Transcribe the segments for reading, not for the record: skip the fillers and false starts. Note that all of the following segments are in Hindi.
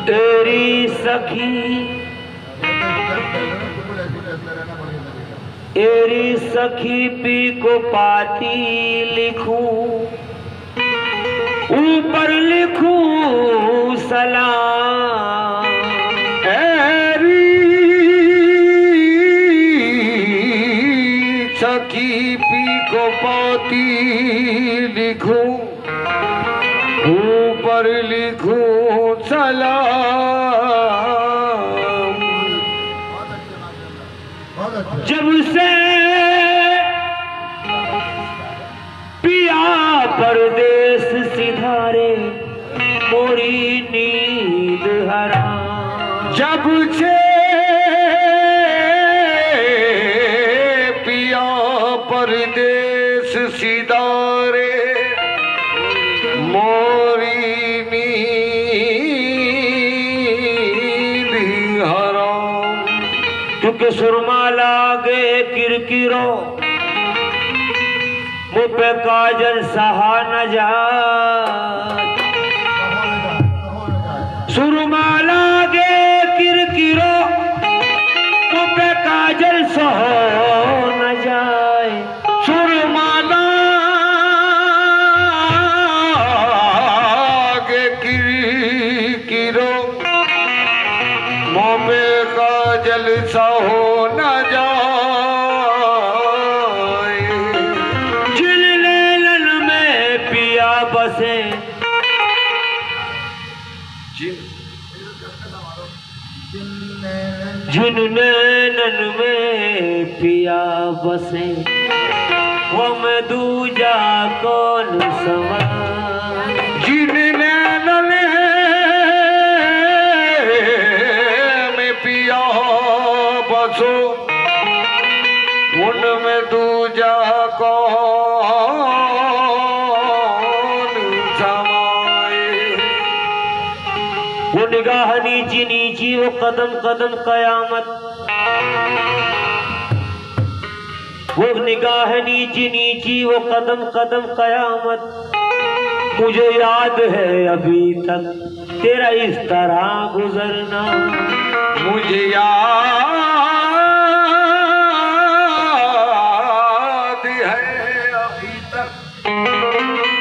तेरी सखी तेरी सखी पी को पाती लिखूं, ऊपर लिखूं सलाम। तेरी सखी पी को पाती लिखूं, ऊपर लिखूं सलाम। जब से पिया परदेस सिधारे मोरी नींद हराम। जब से पिया परदेस सिधारे मोरी नींद हराम। क्योंकि सुरमा लागे किरकिरो, मुँह पे काजल सहा न जात। सुरमा लागे किरकिरो, मुँह पे काजल सहो न जाए। सुरमा लागे किरकिरो, मुँह पे काजल सहो न जाए। जिन नैनन में पिया बसे, जिन नैनन में पिया बसे, वो मैं दूजा कौन सवार। जिन नैनन में पिया बसो, उनमें दूजा कौन समाए। वो निगाह नीची नीची, वो कदम कदम कयामत। वो निगाह नीची नीची, वो कदम कदम कयामत। मुझे याद है अभी तक तेरा इस तरह गुजरना। मुझे याद है अभी तक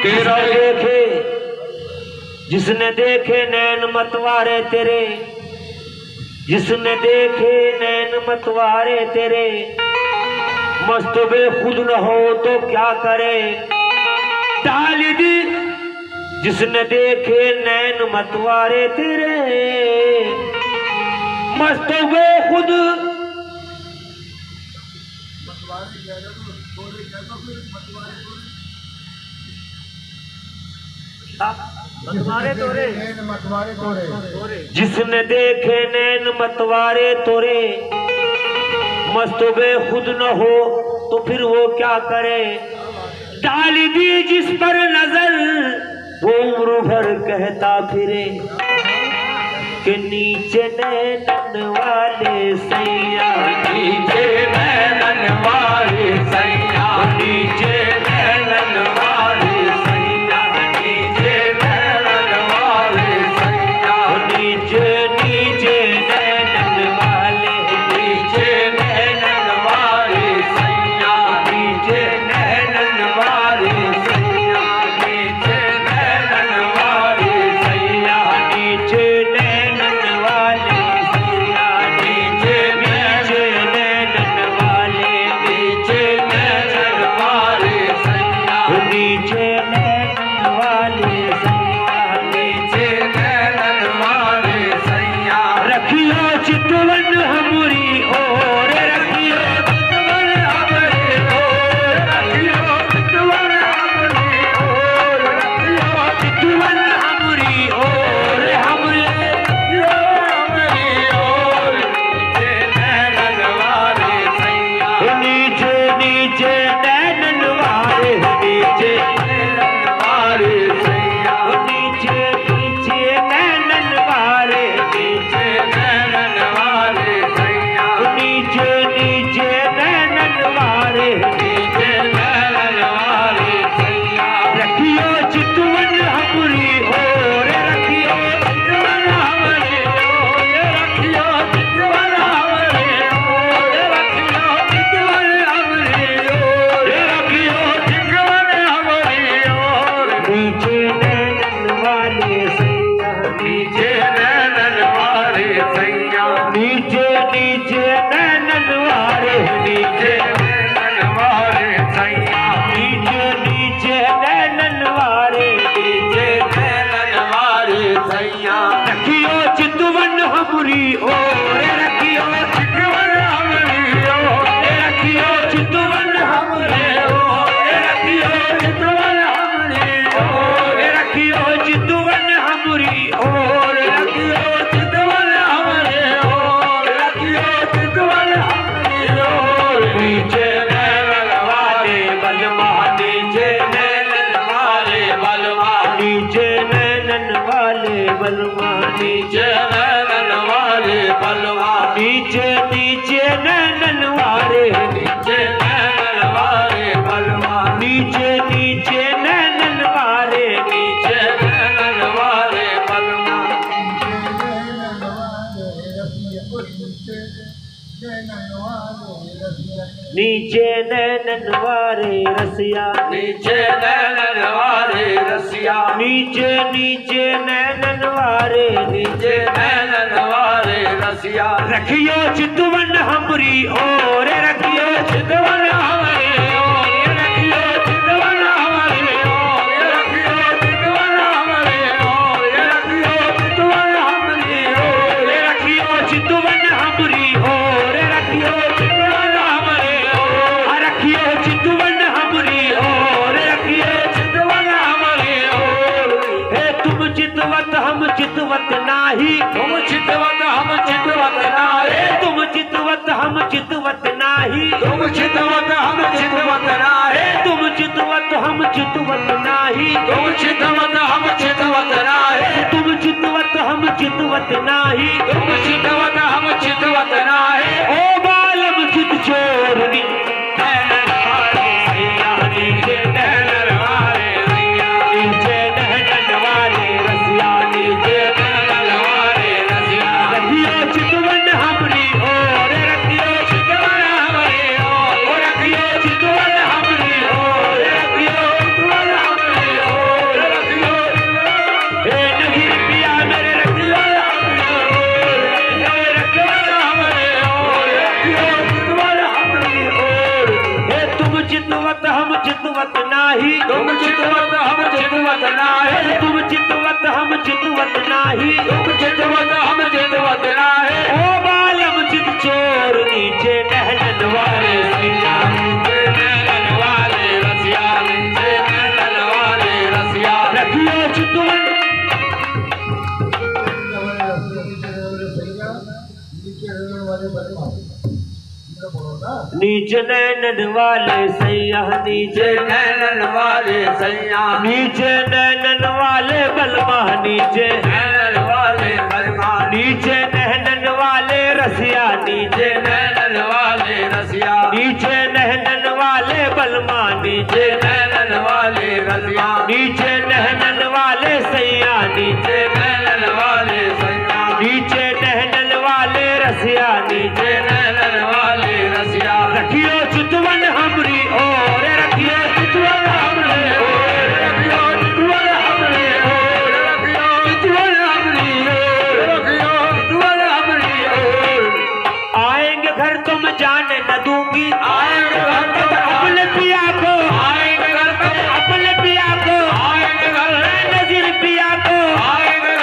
तेरा देखे जिसने देखे नैन मतवारे तेरे, जिसने देखे नैन मतवारे तेरे। मस्त बेखुद न हो तो क्या करे, डाल दी जिसने देखे नैन मतवारे तेरे। मस्त बेखुद मतवारे तोरे, जिसने देखे नैन मतवारे तोरे। मस्त बेखुद न हो तो फिर वो क्या करे, डाल दी जिस पर नजर वो उम्र भर कहता फिरे कि नीचे नैनन वाले सैया, नीचे नैनन वाले सैया, नीचे नैनन वाले सैया, नीचे नैनन वाले सैया, नीचे नीचे नैनन वाले, नीचे नैनन वाले सैया, नीचे नैनन वाले सैया, नीचे नैनन वाले सैया, नीचे नैनन वाले सैया, नीचे नैनन वाले हमरी ओर रखियो चितवन हमरी ओर रखियो चितवन हमरे ओर रखियो चितवन हमरे ओर रखियो चितवन हमरी ओर रखियो चितवन हमरे ओर रखियो चितवन हमरी ओर नीचे नैनन वाले बलमा नीचे नैनन वाले बलमा नीचे नैनन वाले बलमा नीचे नैनन वाले बलमा नीचे नीचे नैनन वाले नीचे नैनन वाले बलमा नीचे नीचे नैनन वाले नीचे नैनन वाले बलमा नीचे नैनन वाले रसिया नीचे नैनन वाले रसिया नीचे नीचे नैनन वाले नीचे नैनन वाले रसिया रखियो चितवन हमरी ओर रखियो चितवन हमरे ओर रखियो चितवन हमरे ओर रखियो चितवन हमरे ओर रखियो चितवन हमरे ओर रखियो चितवन हमरी ओर रखियो चितवन हमरे ओर रखियो चितवन हमरी ओर रखियो चितवन हमरे ओर हे तुम चितवत हम चितवत नाही तुम चितवत हम चितवत नाही तुम चितवत हम चितवत नाही तुम चितवत हम चितवत नाही तुम चितवत हम चितवत नाही तुम चितवत हम चितवत नाही तुम चितवत हम चितवत नाही तुम चितवत हम चितवत नाही ओ बालम चित चोरनी नैनन वाले सैया नीचे नैनन वाले सैया नीचे नैनन वाले रसिया नीचे नैनन वाले रसिया रखियो चितवन हमरी ओर रखियो चितवन हमरे ओर रखियो चितवन हमरी ओर रखियो चितवन हमरे ओर रखियो हे नहीं पिया मेरे रखियो हमरे ओर रखियो हमरे ओर रखियो चितवन हमरी ओर हे तुम चितवत हम चितवत नाही तुम चितवत हम चितवत नाही तुम चितवत हम चितवत नाही तुम चितवत हम चितवत नाही ओ बालम चित चोर नीचे नैनन वाले सैया नीचे नैनन वाले रसिया नीचे नैनन वाले रसिया रखियो चितवन नीचे नैनन वाले सैया नीचे नैनन वाले सैया नीचे नैनन वाले बलमा नीचे नैनन वाले बलमा नीचे नैनन वाले रसिया नीचे नैनन वाले रसिया नीचे नैनन वाले बलमा नीचे नैनन वाले रसिया नीचे नैनन वाले सैया नीचे नैनन वाले सैया नीचे नैनन वाले रसिया नीचे नैनन वाले रसिया रखियो चितवन हमरी ओर रखियो चितवन हमरे ओर रखियो चितवन हमरे ओर रखियो चितवन हमरी ओर रखियो चितवन हमरी ओर आएंगे घर तुम जाने न दूंगी आएंगे घर तुम अपने पिया को आएंगे घर तुम अपने पिया को आएंगे घर नजीर पिया को आएंगे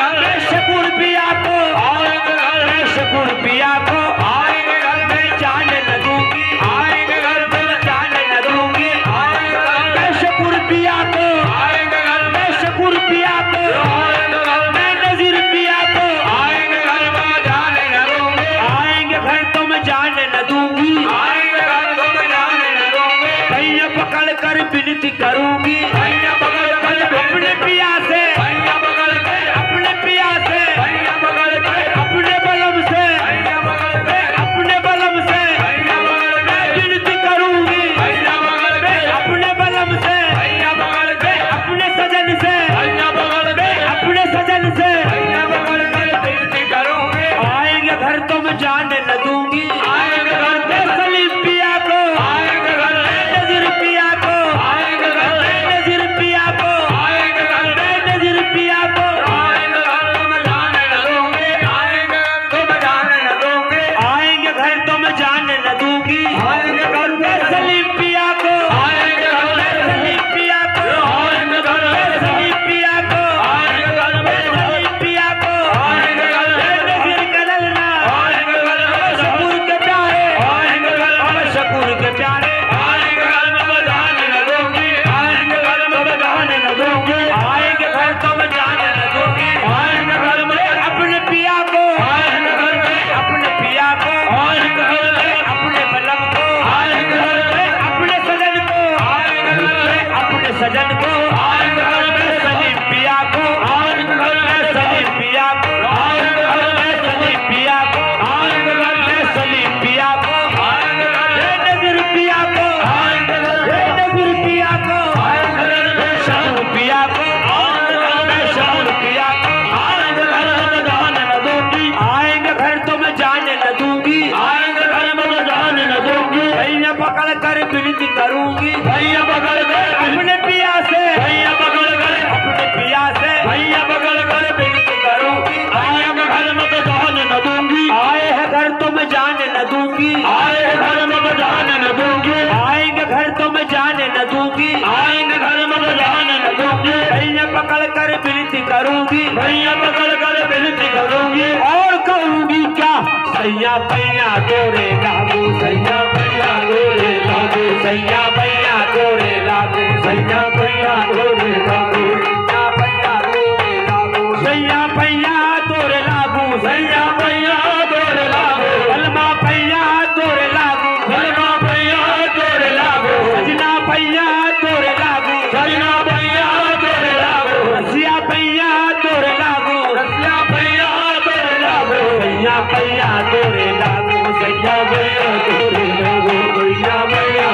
करूंगी, भैया पकड़ कर विनती करूंगी, और कहूंगी क्या, सैया पैया तोरे लागू, सैया भैया गोरे लागू, सैया पैया तोरे लागू, सैया भैया गोरे लागू, सैया भैया गोरे लागू, सैया पैया तोरे लागू, सैया भैया गोरे लागू, बलमा पैया तोरे लागू, भैया भैया गोरे लागू, सजना पैया तोरे लागू, सैया भैया गोरे लागू, रसिया पैया तोरे लागू, रसिया भैया गोरे लागू, सैया पैया तोरे लागू, सैया भैया गोरे लागू, सैया भैया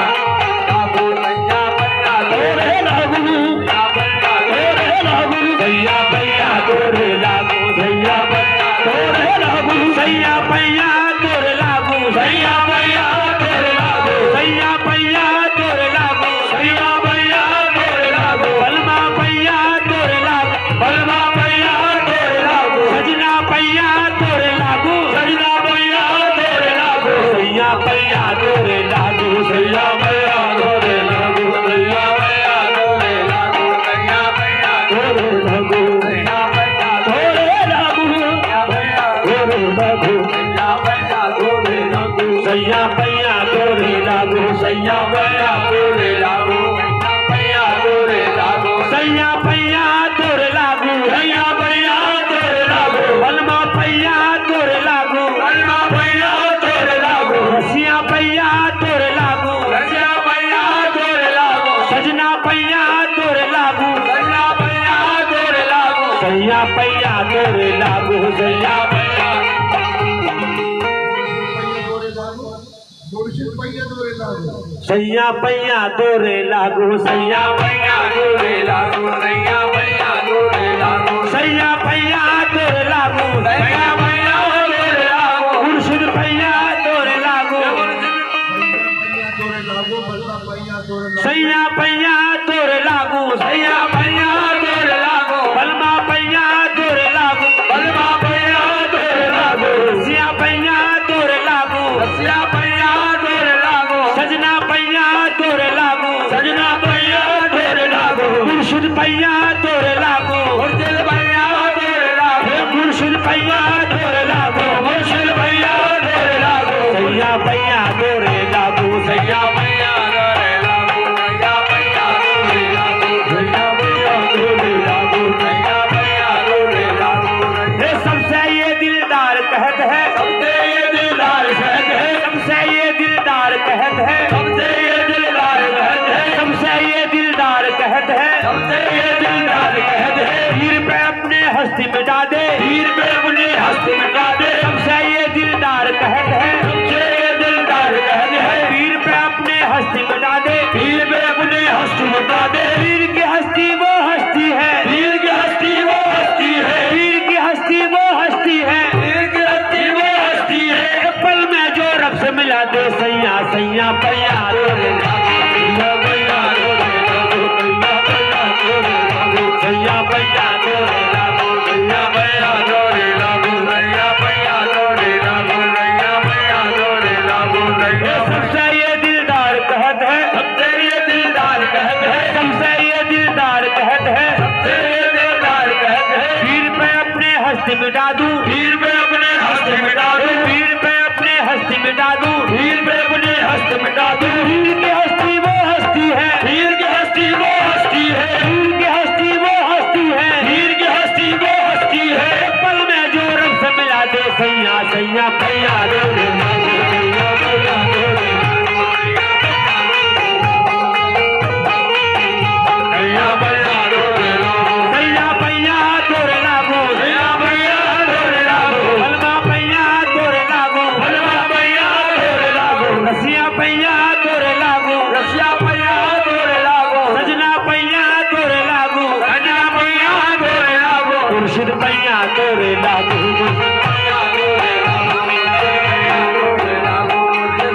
लागू, सैया भैया गोरे लागू, सैया भैया गोरे लागू, सैया पैया तोरे लागू, सैया भैया गोरे लागू, सैया पैया तोरे लागू, सैया भैया गोरे लागू, सैया पैया तोरे लागू, सैया भैया गोरे लागू, बलमा पैया तोरे लागू, बलमा भैया गोरे लागू, सजना पैया तोरे लागू, सजना भैया गोरे लागू, सैया पैया तोरे लागू, सैया भैया गोरे लागू, सैया भैया गोरे लागू, सैया भैया गोरे लागू, सैया भैया गोरे लागू, सैया भैया गोरे लागू, सैया भैया गोरे लागू, सैया पैया तोरे लागू, सैया भैया गोरे लागू, सैया भैया गोरे लागू, सैया पैया तोरे लागू, सैया भैया गोरे लागू, बलमा पैया तोरे लागू, बलमा भैया गोरे लागू, रसिया पैया तोरे लागू, रसिया भैया गोरे लागू, सजना पैया तोरे लागू, सैया भैया गोरे लागू, सैया पैया तोरे लागू, सैया भैया सैया पैया तोरे लागू, सैया भैया गोरे लागू, सैया भैया गोरे लागू, सैया पैया तोरे लागू, सैया भैया गोरे लागू, मुर्शिद पैया तोरे लागू, सैया पैया तोरे लागू, सैया भैया गोरे लागू, बलमा पैया तोरे लागू, बलमा भैया गोरे लागू, रसिया पैया तोरे लागू, रसिया भैया गोरे लागू, सजना पैया तोरे लागू, सजना भैया गोरे लागू, मुर्शिद पैया तोरे लागू, मुर्शिद भैया गोरे लागू, मुर्शिद पैया तोरे लागू, मुर्शिद भैया गोरे लागू, सैया पैया तोरे लागू, सैया भैया गोरे लागू, सैया भैया गोरे लागू, सैया भैया गोरे लागू, सैया भैया गोरे लागू, ये सबसे ये दिलदार कहत है, सबसे ये दिलदार कहत है, सबसे ये दिलदार कहत है, सबसे ये दिलदार कहत है, सबसे ये दिलदार कहत है, सबसे ये दिलदार कहत है, हीर पे अपने हस्ती मिटा दे, हीर पे अपनी हस्ती मिटा दे, सबसे ये दिलदार कहत है, सबसे ये दिलदार कहत है, हीर पे अपने हस्ती मिटा दे, हीर पे अपनी हस्ती मिटा दे, हीर की हस्ती वो हस्ती है, हीर की हस्ती वो हस्ती है, हीर की हस्ती वो हस्ती है, हीर की हस्ती वो हस्ती है, एक पल में जो रब से मिला दे, सैया सैया पैया तोरे लागू, सैया भैया गोरे लागू, सैया भैया गोरे लागू, सैया पैया तोरे लागू, सैया भैया गोरे लागू, सैया भैया गोरे लागू, सैया भैया गोरे लागू, ये सैया सबसे ये दिलदार कहत है, सबसे ये दिलदार कहत है, सबसे ये दिलदार कहत है, सबसे ये दिलदार कहत है, हीर पे अपने हस्ती मिटा दूं, हीर पे अपने हस्ती मिटा दूं, हीर पे अपने हस्ती मिटा दूं, हीर पे अपने हस्ती मिटा दूं, हीर की हस्ती वो हस्ती है, हीर की हस्ती वो हस्ती है, हीर की हस्ती वो हस्ती है, हीर की हस्ती वो हस्ती है, एक पल में जो रब से मिला दे, सैया सैया पैया तोरे लागू, सैया भैया गोरे लागू, सैया भैया गोरे लागू, सैया पैया तोरे लागू, सैया भैया गोरे लागू, बलमा पैया तोरे लागू, बलमा भैया गोरे लागू, रसिया पैया तोरे लागू, रसिया भैया गोरे लागू, सजना पैया तोरे लागू, सजना भैया गोरे लागू, मुर्शिद पैया तोरे लागू, भैया गोरे लागू, भैया गोरे लागू,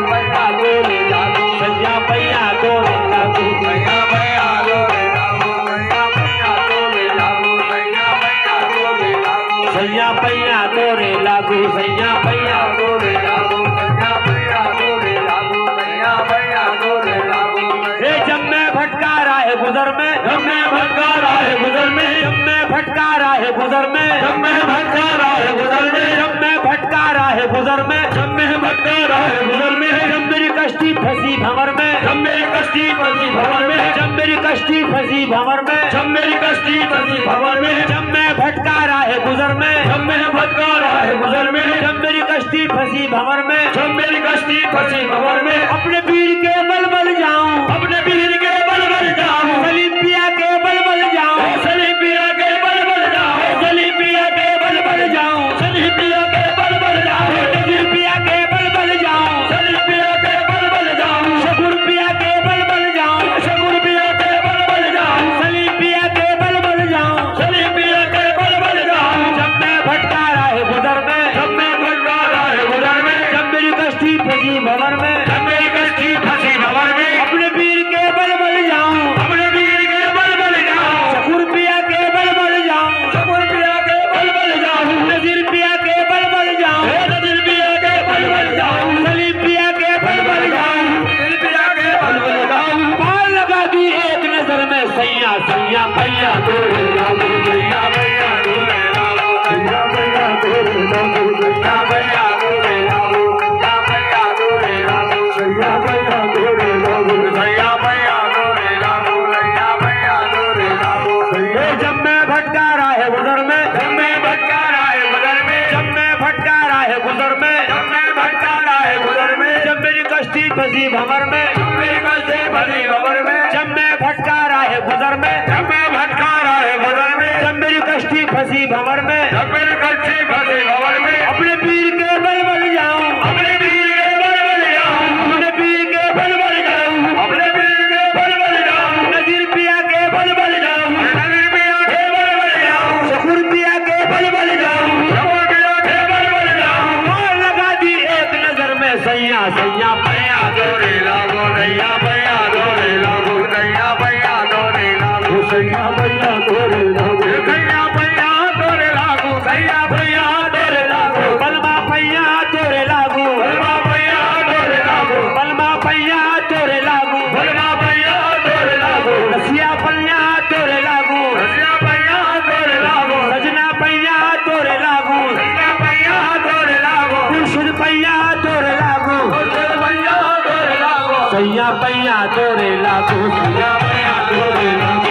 भैया गोरे लागू, सैया पैया तोरे लागू, भैया भैया गोरे लागू, भैया भैया गोरे लागू, भैया भैया गोरे लागू, सैया पैया तोरे लागू, सैया पैया गोरे लागू, भैया भैया गोरे लागू, भैया भैया गोरे लागू, ये जब मैं भटका राह गुजर में, जब मैं भटका राह गुजर में, जब मैं भटका राह गुजर में, जब मैं भटका राह गुजर में, जब मैं भटका राह गुजर में, जब मैं भटका राह गुजर में, जब मेरी कश्ती फंसी भंवर में, जब मेरी कश्ती फंसी भंवर में, जब मेरी कश्ती फंसी भंवर में, जब मेरी कश्ती फंसी भंवर में, जब मैं भटका राह गुजर में, जब मैं भटका राह गुजर में, जब मेरी कश्ती फंसी भंवर में, जब मेरी कश्ती फंसी भंवर में, अपने वीर के बल बल जाऊं, अपने वीर के बल बल जाऊं, सलीम पिया के बल बल जाऊं, सलीम पिया के बल बल जाऊं, सलीम पिया के बल बल जाऊं, सलीम पिया के बल बल जाऊं, नजीर पिया के बल बल जाऊं, सलीम पिया के बल बल जाऊं, शकूर पिया के बल बल जाऊं, शकूर पिया के बल बल जाऊं, सलीम पिया के बल बल जाऊं, सलीम पिया के बल बल जाऊं, जब मैं भटका राह गुजर में, जब मैं भटका राह गुजर में, जब मेरी कश्ती फंसी भंवर में, जब मेरी कश्ती फंसी भंवर में, अपने वीर के बल बल जाऊं, अपने वीर के बल बल जाऊं, शकूर पिया के बल बल जाऊं, शकूर पिया के बल बल जाऊं, नजीर पिया के बल बल जाऊं, नजीर पिया के बल बल जाऊं, सलीम पिया के बल बल जाऊं, दिल पिया के बल बल जाऊं, पार लगा दी एक नजर में सैया सैया पैया तोरे लागू सैया भैया तोरे लागू, सैया भैया तोरे लागू, सैया भैया तोरे लागू, सैया भैया तोरे लागू, सैया भैया तोरे लागू, सैया भैया तोरे लागू, सैया भैया तोरे लागू, सैया। जब मैं भटका राह गुजर में, जब मैं भटका राह गुजर में, जब मैं भटका राह गुजर में, जब मैं भटका राह गुजर में, जब मेरी कश्ती फंसी भंवर में, जब मेरी कश्ती फंसी भंवर में, जब मैं भटका राह गुजर में, जब मैं भटका राह गुजर में, जब मेरी कश्ती फंसी भंवर में, जब मेरी कश्ती फंसी भंवर में, अपने वीर के बल बल जाऊं, अपने वीर के बल बल जाऊं, अपने वीर के बल बल जाऊं, अपने वीर के बल बल जाऊं, नजीर पिया के बल बल जाऊं, नजीर पिया के बल बल जाऊं, शकूर पिया के बल बल जाऊं, शकूर पिया के बल बल जाऊं, पार लगा दी एक नजर में सैया सैया भैया तोरे लागू, सैया भैया तोरे लागू, सैया भैया तोरे लागू, सैया भैया तोरे लागू, सैया भैया तोरे लागू, सैया भैया तोरे लागू, बलमा पैया तोरे लागू, बलमा भैया तोरे लागू, बलमा पैया तोरे लागू, बलमा भैया तोरे लागू, रसिया पैया तोरे लागू, रसिया भैया तोरे लागू, सजना पैया तोरे लागू, सैया भैया तोरे लागू, खुर्शीद पैया तोरे लागू, सैया भैया तोरे लागू, सैया पैया तोरे लागू, सैया भैया तोरे लागू,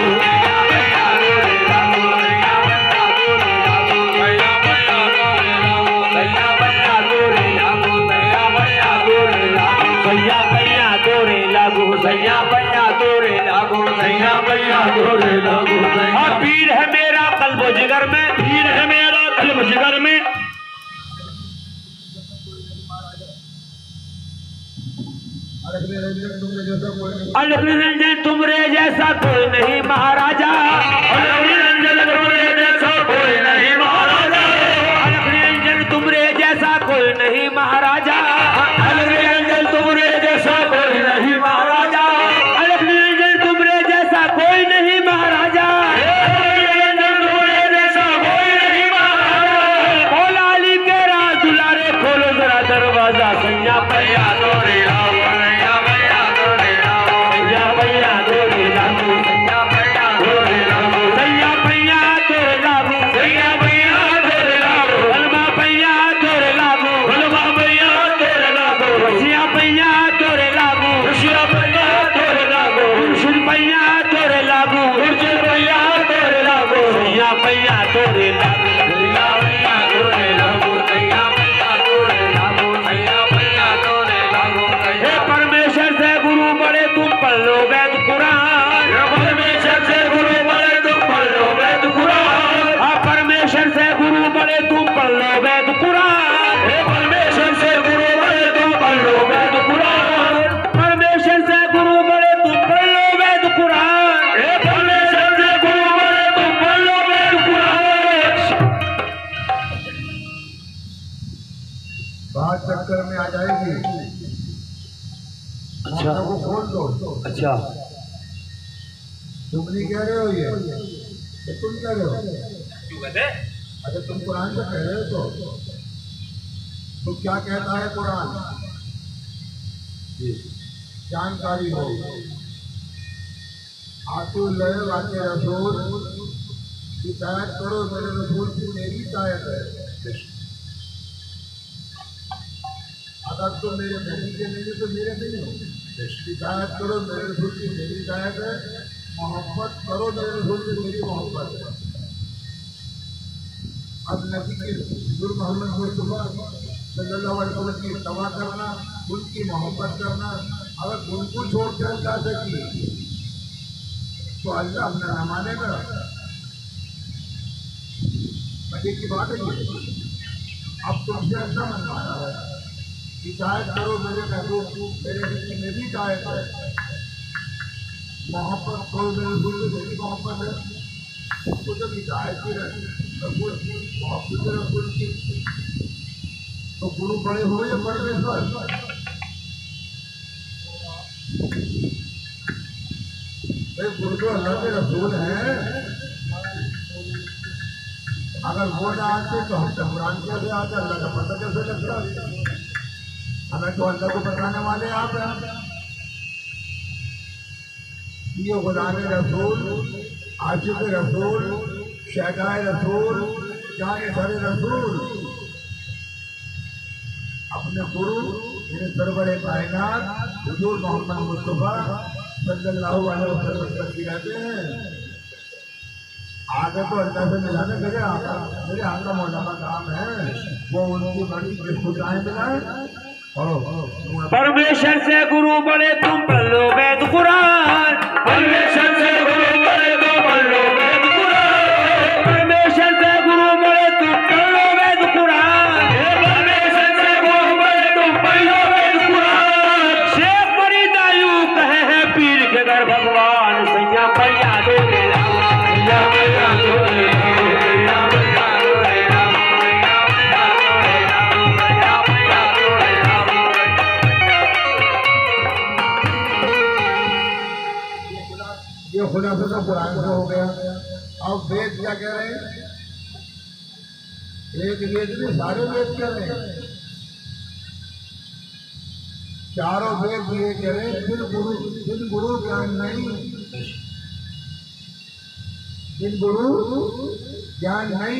सैया पैया तोरे लागू, सैया भैया तोरे लागू, सैया भैया तोरे लागू, और पीर है मेरा कल्बो जिगर में, पीर है मेरा कल्ब जिगर में, अलग निरंजन तुमरे जैसा कोई नहीं महाराजा, अलग निरंजन तुमरे जैसा कोई नहीं महाराजा, अलग निरंजन तुमरे जैसा कोई नहीं महाराजा, अलग निरंजन तुमरे जैसा कोई नहीं महाराजा, अलग निरंजन तुमरे जैसा कोई नहीं महाराजा, अलग निरंजन तुमरे जैसा कोई नहीं महाराजा, मौला अली के राज दुलारे खोलो जरा दरवाजा, सैया भैया तोरे लागू, सैया भैया तोरे लागू, सैया पैया तोरे लागू, सैया भैया तोरे लागू, सैया पैया तोरे लागू, सैया भैया तोरे लागू, बलमा पैया तोरे लागू, बलमा भैया तोरे लागू, रसिया पैया तोरे लागू, रसिया भैया तोरे लागू, खुर्शीद पैया तोरे लागू, खुर्शीद भैया तोरे लागू, सैया पैया तोरे लागू, सैया भैया तोरे लागू, सैया भैया तोरे लागू, सैया भैया तोरे लागू, हे परमेश्वर से गुरु बड़े तुम पढ़ लो वेद पुराण, परमेश्वर से गुरु बड़े तुम पढ़ लो वेद पुराण, हाँ परमेश्वर से गुरु बड़े तुम पढ़ लो वेद पुराण, हे परमेश्वर से गुरु बड़े तुम पढ़ लो वेद पुराण, परमेश्वर से गुरु बड़े तुम पढ़ लो वेद पुराण, हे परमेश्वर से गुरु बड़े तुम पढ़ लो वेद पुराण। बात चक्कर में आ जाएगी। अच्छा को खोल दो। अच्छा तुम नहीं कह रहे हो ये तुम कह रहे हो। अच्छा तुम कुरान से कह रहे हो तो क्या कहता है कुरान? जानकारी हो। आतु लय वाके रसूल हिदायत करो मेरे रसूल की मेरी हिदायत है। अगर तुम मेरे नबी के नहीं हो तो मेरे नहीं हो। हिदायत करो मेरे रसूल की मेरी हिदायत है। मोहब्बत करो मेरे रसूल की मेरी मोहब्बत है। अब नबी के हुजूर मोहम्मद मुस्तफा सल्लल्लाहु अलैहि वसल्लम की इत्तबा करना, उनकी मोहब्बत करना, अगर उनको छोड़ कर जा सकी तो अल्लाह अपना न मानेगा। मजे की बात है ये। अब तुमसे अल्लाह मनवा रहा है। हिदायत करो मेरे महबूब को, मेरे रिश्ते में भी हिदायत है। मोहब्बत करो मेरे रसूल से, मेरी मोहब्बत है। उसको जब हिदायत की रसूल की मोहब्बत रसूल की, तो गुरु बड़े हुए या बड़े विश्वास गुरु तो अल्लाह के रसूल हैं। अगर वो ना आते तो हम कुरान कैसे आते, अल्लाह का पता कैसे लगता। हमें तो अल्लाह को बताने वाले आप हैं। ये गुलाम रसूल, आशिक रसूल, शहदाए रसूल, जाने सारे रसूल अपने गुरु मेरे सरवरे कायनात हुजूर मोहम्मद मुस्तफा सल्लल्लाहु अलैहि वसल्लम तक रहते हैं। आगे तो अल्लाह से मिलाने मेरे आका मौला का काम है। वो उनकी मर्जी किसको चाहे मिलाए। परमेश्वर से गुरु बड़े तुम पढ़ लो वेद कुरान। परमेश्वर से गुरु बड़े तुम पढ़ लो वेद कुरान। परमेश्वर से गुरु बड़े तुम पढ़ लो वेद कुरान। परमेश्वर से गुरु बड़े तुम पढ़ लो वेद कुरान। शेख फरीदायू कहे हैं पीर के घर भगवान सैया पैया दो सैया पैया दो खुलासा तो कुरान से हो गया। अब वेद क्या कह रहे हैं? एक वेद में सारे वेद कह रहे हैं। चारों वेद ये कह रहे हैं बिन गुरु ज्ञान नहीं, बिन गुरु ज्ञान नहीं।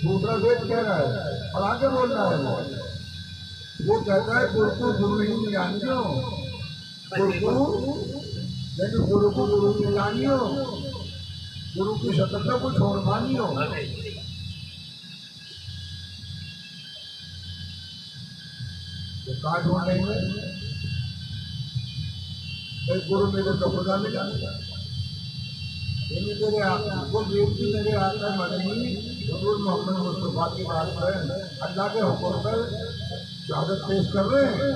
दूसरा वेद कह रहा है और आगे बोल रहा है वो कहता है गुरु को गुरु ही नहीं जानियो, गुरु को गुरु नहीं जानियो, गुरु की शक्ल को छोड़ मानियो। तो कहा ढूंढेंगे गुरु मेरे तो खुदा मिला, मेरे आपको बेटी मेरे आका मदनी हुजूर मोहम्मद मुस्तफा की बात पर अल्लाह के हुक्म पर शहादत पेश कर रहे हैं।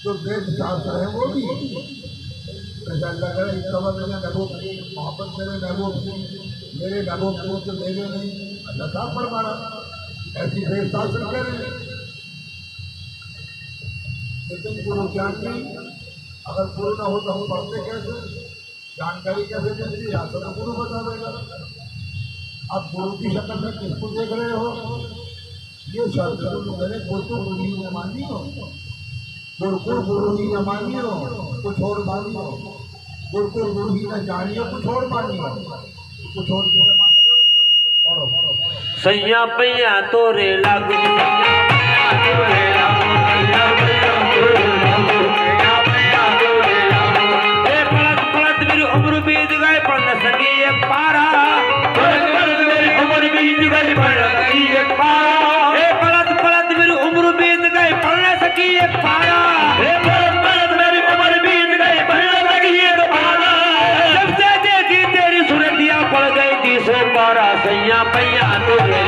जो वेद शास्त्र है वो भी ऐसा अल्लाह करे इतना मेरे महबूब मोहब्बत मेरे महबूब की, मेरे महबूब को तो मेरे नहीं अल्लाह साहब पर मारा। ऐसी वेद शास्त्र करें लेकिन गुरु ज्ञान नहीं। अगर गुरु ना हो तो हम पढ़ते कैसे, जानकारी कैसे मिलती है? तो गुरु बता देगा। अब गुरु की शक्ल में किसको देख रहे हो? ये शब्द मेरे गुरु को गुरु ही न मानियो, गुरु को गुरु ही न मानियो, कुछ और मानियो। गुरु को गुरु ही न जानियो, कुछ और मानियो, कुछ और क्यों मानियो। सैया पैया तोरे लागू उम्र बीत गए पढ़ न सकी एक पारा, उम्र बीत गई पढ़ न सकी एक पारा। पलट पलट मेरी उम्र बीत गई पढ़ न सकी एक पारा। पलट पलट मेरी उम्र बीत गई पढ़ न सकी एक पारा। जब से देखी तेरी सूरतिया पड़ गई थी सो पारा। सैया पैया तोरे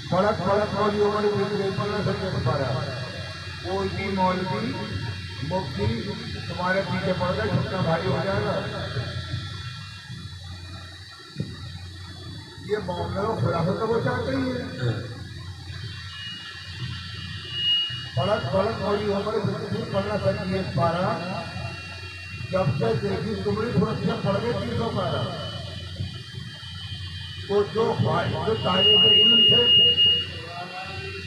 फड़क फड़क मौली उम्र बीत गई पढ़ न सके पारा। कोई भी मौलवी मुफ्ती तुम्हारे पीछे पड़ गए कितना भारी हो जाएगा। ये मामले को खुलासा तो वो चाहते ही है। फड़क फड़क मौली उम्र पढ़ न सकी एक पारा। जब से देखी तुम्हारी सुरक्षा पड़ गई 300 पारा। तो जो तारीफ इल्म थे,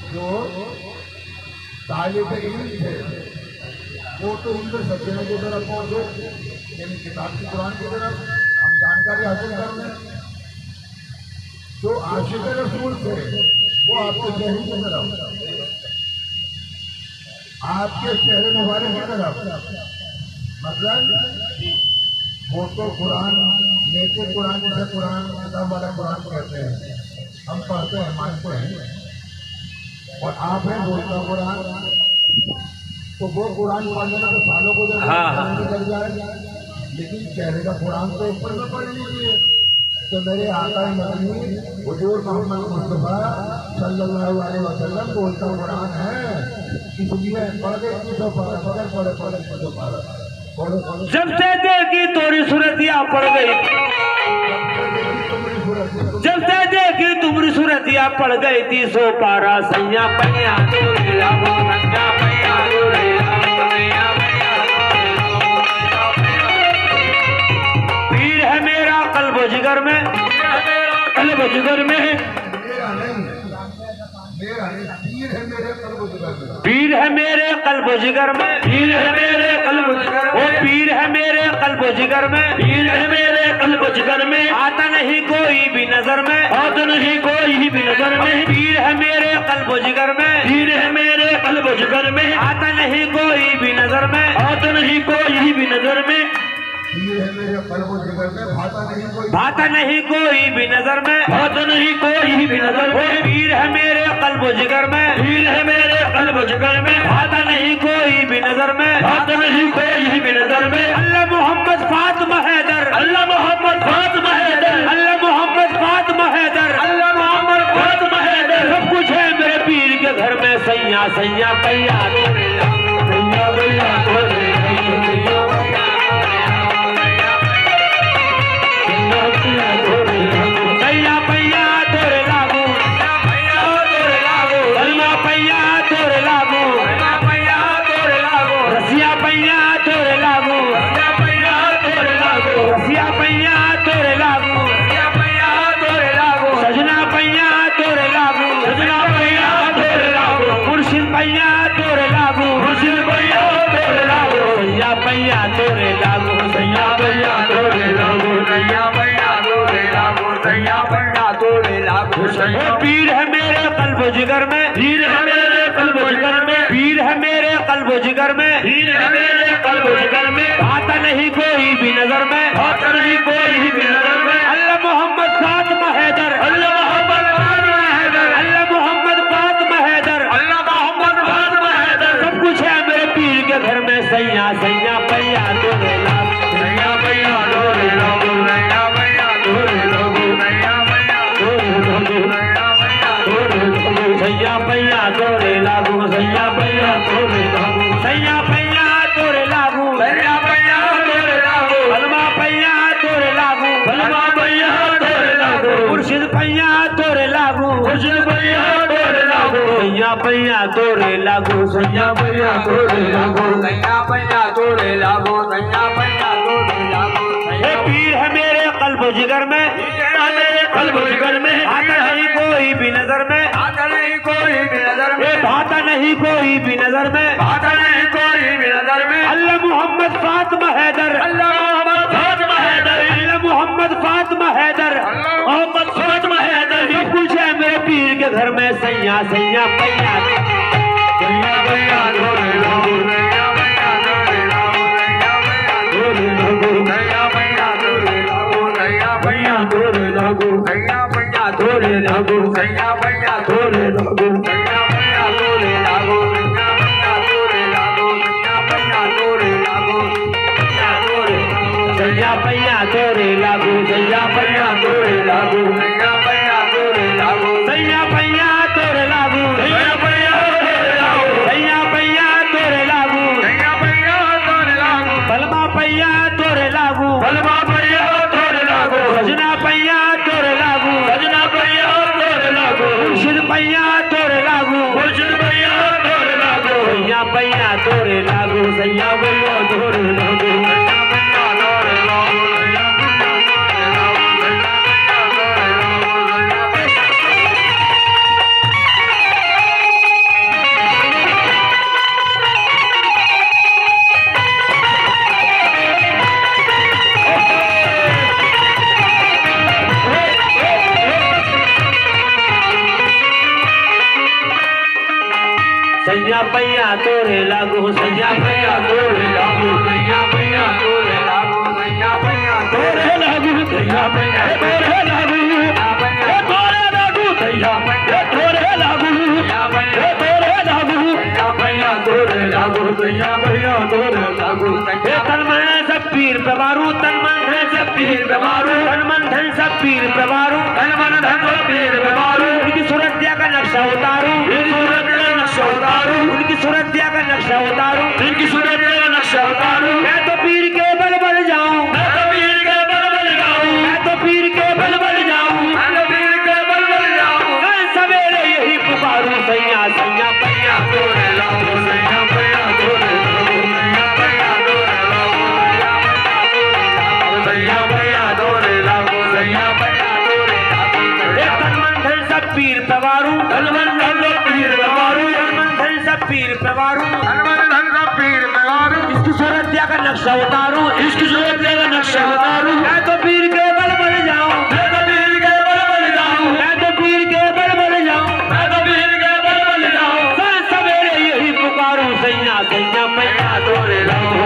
जो तालिब इल्म थे वो तो इंद्र सज्जनों की तरफ पहुंचे, यानी किताब की कुरान की तरफ हम जानकारी हासिल कर लें। जो आशिक रसूल थे वो आपके चेहरे की तरफ, आपके चेहरे मुबारक की तरफ, मतलब वो तो कुरान लेते कुरान से कुरान किताब वाला कुरान कहते हैं, हम पढ़ते हैं मानते हैं, और आप हैं बोलता कुरान, तो वो कुरान पढ़ने में तो सालों को निकल जाए, लेकिन चेहरे का कुरान तो ऊपर में पढ़ लीजिए। तो मेरे आका मदनी हुजूर मोहम्मद मुस्तफा सल्लल्लाहु अलैहि वसल्लम बोलता कुरान है, इसलिए पढ़ के पढ़े। जब से देखी तोरी सूरतिया पड़ गई, जब से देखी तुम्हारी सूरतिया पड़ गई थी, सो पारा सैया पैया पीर है मेरा कल्बो जिगर में, कल्बो जिगर में पीर है मेरे कल्बो जिगर में, पीर है मेरे कल्बो जिगर में, वो पीर है मेरे कल्बो जिगर में, पीर है मेरे कल्बो जिगर में, आता नहीं कोई भी नजर में, आता नहीं कोई भी नजर में, पीर है मेरे कल्बो जिगर में, पीर है मेरे कल्बो जिगर में, आता नहीं कोई भी नजर में, आता नहीं कोई भी नजर में, पीर है मेरे कल्बो जिगर में, भाता नहीं कोई भी नजर में, भाता नहीं कोई भी नजर में, पीर है मेरे कल्बो जिगर में, पीर है मेरे कल्बो जिगर में, भाता नहीं कोई भी नजर में, भाता नहीं कोई भी नजर में। अल्लाह मोहम्मद फातिमा हैदर, अल्लाह मोहम्मद फातिमा हैदर, अल्लाह मोहम्मद फातिमा हैदर, अल्लाह मोहम्मद फातिमा हैदर, सब कुछ है मेरे पीर के घर में। सैया सैया पैया सैया पैया सैया पैया तोरे लागू, सैया पैया तोरे लागू, रसिया पैया तोरे लागू, रसिया पैया तोरे लागू, सजना पैया तोरे लागू, सजना पैया तोरे लागू, मुर्शिद पैया तोरे लागू, मुर्शिद पैया तोरे लागू, सैया पैया तोरे लागू, सैया पैया तोरे लागू, सैया पैया तोरे लागू, सैया पैया तोरे लागू। पीर है मेरे कल्बो जिगर में, पीर है मेरे कल्बो जिगर में, पीर है मेरे कल्बो जिगर में, पीर है मेरे कल्बो जिगर में, आता नहीं कोई भी नजर में, आता नहीं कोई भी नजर में। अल्लाह मोहम्मद फातिमा हैदर, अल्लाह मोहम्मद फातिमा हैदर, अल्लाह मोहम्मद फातिमा हैदर, अल्लाह मोहम्मद फातिमा हैदर, सब कुछ है मेरे पीर के घर में। सैया सैया पैया तोरे लागू, सैया पैया तोरे लागू, सैया पैया तोरे लागू, सैया पैया तोरे लागू, सैया पैया तोरे लागू, सैया पैया तोरे लागू, सैया पैया तोरे लागू, सैया पैया तोरे लागू, बलमा पैया तोरे लागू, बलमा पैया तोरे लागू, मुर्शिद पैया तोरे लागू, मुर्शिद पैया तोरे लागू, सैया पैया तोरे लागू, सैया पैया तोरे लागू, सैया पैया तोरे लागू, सैया पैया तोरे लागू। ये पीर है मेरे कल्बो जिगर में, मेरे कल्बो जिगर में, आता नहीं कोई भी नजर में, आता नहीं कोई भी नजर में, भाता नहीं कोई भी नजर में, भाता नहीं कोई भी नजर में। अल्लाह मोहम्मद फातिमा हैदर, अल्लाह मोहम्मद फातिमा हैदर, अल्लाह मोहम्मद फातिमा हैदर, मोहम्मद फातिमा हैदर, सब कुछ है मेरे पीर के घर में। सैया सैया पैया सैया पैया तोरे लागू, सैया पैया तोरे लागू, सैया पैया तोरे लागू, सैया पैया तोरे लागू, सैया पैया तोरे लागू, सैया पैया तोरे लागू, सैया पैया तोरे लागू, सैया पैया तोरे लागू, सैया पैया तोरे लागू, सैया पैया तोरे लागू, सैया पैया तोरे लागू, सैया पैया तोरे लागू, सैया पैया तोरे लागू, सैया पैया तोरे लागू, सैया पैया तोरे लागू, बलमा पैया तोरे लागू, बलमा पैया तोरे लागू, सजना पैया तोरे लागू, सजना पैया तोरे लागू, मुर्शिद पैया तोरे लागू, मुर्शिद पैया तोरे लागू, सैया पैया तोरे लागू, सैया पैया तोरे लागू, सैया पैया तोरे लागू, सैया पैया तोरे लागू, सैया पैया तोरे लागू, सैया तोरे लागू सैया पैया तोरे लागू सैया पैया तोरे लागू सैया पैया तोरे लागू सैया पैया तोरे लागू तोरे लागू सैया पैया तोरे लागू तोरे लागू सैया पैया तोरे लागू सैया पैया तोरे लागू तन मन सब पीर पे मारू तन मन धन सब पीर पे मारू तन मन धन सब पीर पे मारू तन मन धन सब पीर पे मारू उनकी सूरत का नक्शा उतारू सूरत का नक्शा उतारू उनकी सूरत का नक्शा उतारू इनकी सूरत का नक्शा उतारू मैं तो पीर के बल बल जाऊं मैं तो पीर के बल बल जाऊं मैं तो पीर के बल बल जाऊं मैं तो पीर के बल बल जाऊं मैं सवेरे यही पुकारूं सैया सैया पैया तोरे लागू सैया पैया तोरे लागू सैया पैया तोरे लागू सैया पैया तोरे लागू सैया पैया तोरे लागू तन मन धन सब पीर पे मारू तन मन धन सब पीर पे मारू तन मन धन सब पीर पे मारू तन मन धन सब पीर पे मारू इसकी सूरत का नक्शा उतारू इसकी सूरत का नक्शा उतारू मैं तो पीर के बल बल जाऊं मैं तो पीर के बल बल जाऊं मैं तो पीर के बल बल जाऊं मैं तो पीर के बल बल जाऊं मैं सवेरे यही पुकारूं सैया सैया पैया तोरे लागू